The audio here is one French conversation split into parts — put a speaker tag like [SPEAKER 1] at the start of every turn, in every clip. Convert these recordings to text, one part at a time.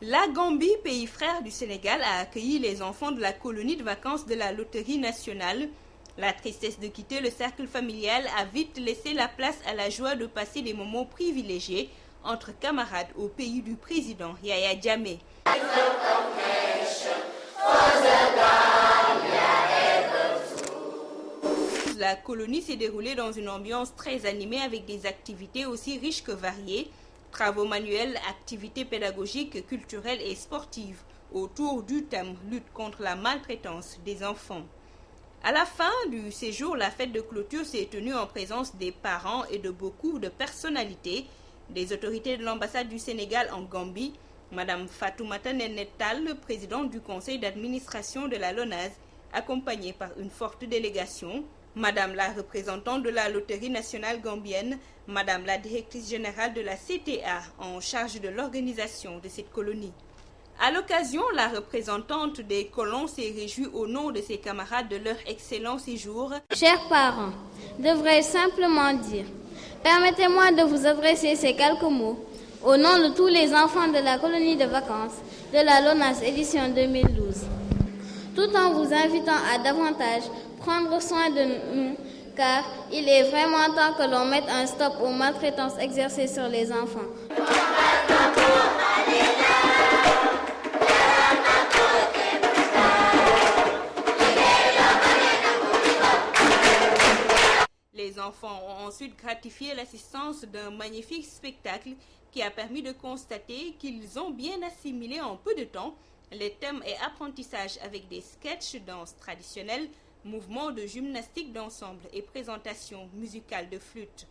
[SPEAKER 1] La Gambie, pays frère du Sénégal, a accueilli les enfants de la colonie de vacances de la Loterie nationale. La tristesse de quitter le cercle familial a vite laissé la place à la joie de passer des moments privilégiés entre camarades au pays du président Yaya Jammeh. La colonie s'est déroulée dans une ambiance très animée avec des activités aussi riches que variées. Travaux manuels, activités pédagogiques, culturelles et sportives autour du thème lutte contre la maltraitance des enfants. À la fin du séjour, la fête de clôture s'est tenue en présence des parents et de beaucoup de personnalités, des autorités de l'ambassade du Sénégal en Gambie, Madame Fatoumata Néné Tall, présidente du conseil d'administration de la LONASE, accompagnée par une forte délégation, Madame la représentante de la Loterie nationale gambienne, Madame la directrice générale de la CTA en charge de l'organisation de cette colonie. À l'occasion, la représentante des colons s'est réjouie au nom de ses camarades de leur excellent séjour.
[SPEAKER 2] Chers parents, devrais-je simplement dire, permettez-moi de vous adresser ces quelques mots au nom de tous les enfants de la colonie de vacances de la LONASE édition 2012, tout en vous invitant à davantage prendre soin de nous, car il est vraiment temps que l'on mette un stop aux maltraitances exercées sur les enfants.
[SPEAKER 1] Les enfants ont ensuite gratifié l'assistance d'un magnifique spectacle qui a permis de constater qu'ils ont bien assimilé en peu de temps les thèmes et apprentissages avec des sketchs, danse traditionnelle, mouvements de gymnastique d'ensemble et présentations musicales de flûte.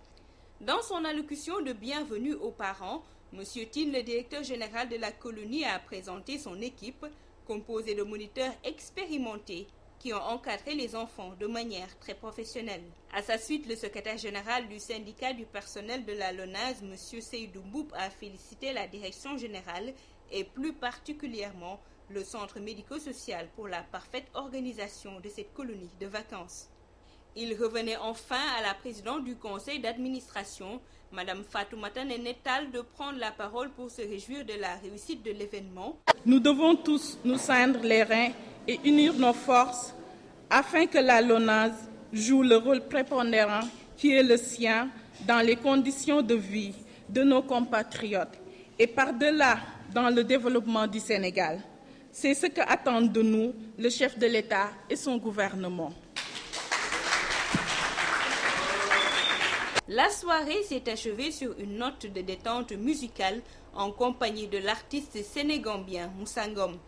[SPEAKER 1] Dans son allocution de bienvenue aux parents, M. Tine, le directeur général de la colonie, a présenté son équipe, composée de moniteurs expérimentés qui ont encadré les enfants de manière très professionnelle. À sa suite, le secrétaire général du syndicat du personnel de la LONASE, M. Seydou Mboup, a félicité la direction générale et plus particulièrement le centre médico-social pour la parfaite organisation de cette colonie de vacances. Il revenait enfin à la présidente du conseil d'administration, Mme Fatoumata Néné Tall, de prendre la parole pour se réjouir de la réussite de l'événement.
[SPEAKER 3] Nous devons tous nous ceindre les reins et unir nos forces afin que la LONASE joue le rôle prépondérant qui est le sien dans les conditions de vie de nos compatriotes et par-delà dans le développement du Sénégal. C'est ce qu'attendent de nous le chef de l'État et son gouvernement.
[SPEAKER 1] La soirée s'est achevée sur une note de détente musicale en compagnie de l'artiste sénégambien Moussa Ngom.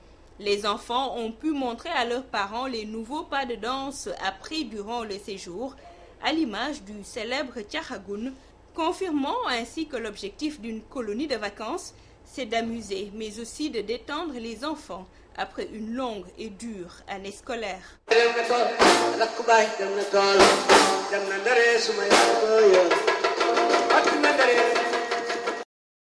[SPEAKER 1] Les enfants ont pu montrer à leurs parents les nouveaux pas de danse appris durant le séjour, à l'image du célèbre Tchahagoun, confirmant ainsi que l'objectif d'une colonie de vacances, c'est d'amuser, mais aussi de détendre les enfants après une longue et dure année scolaire.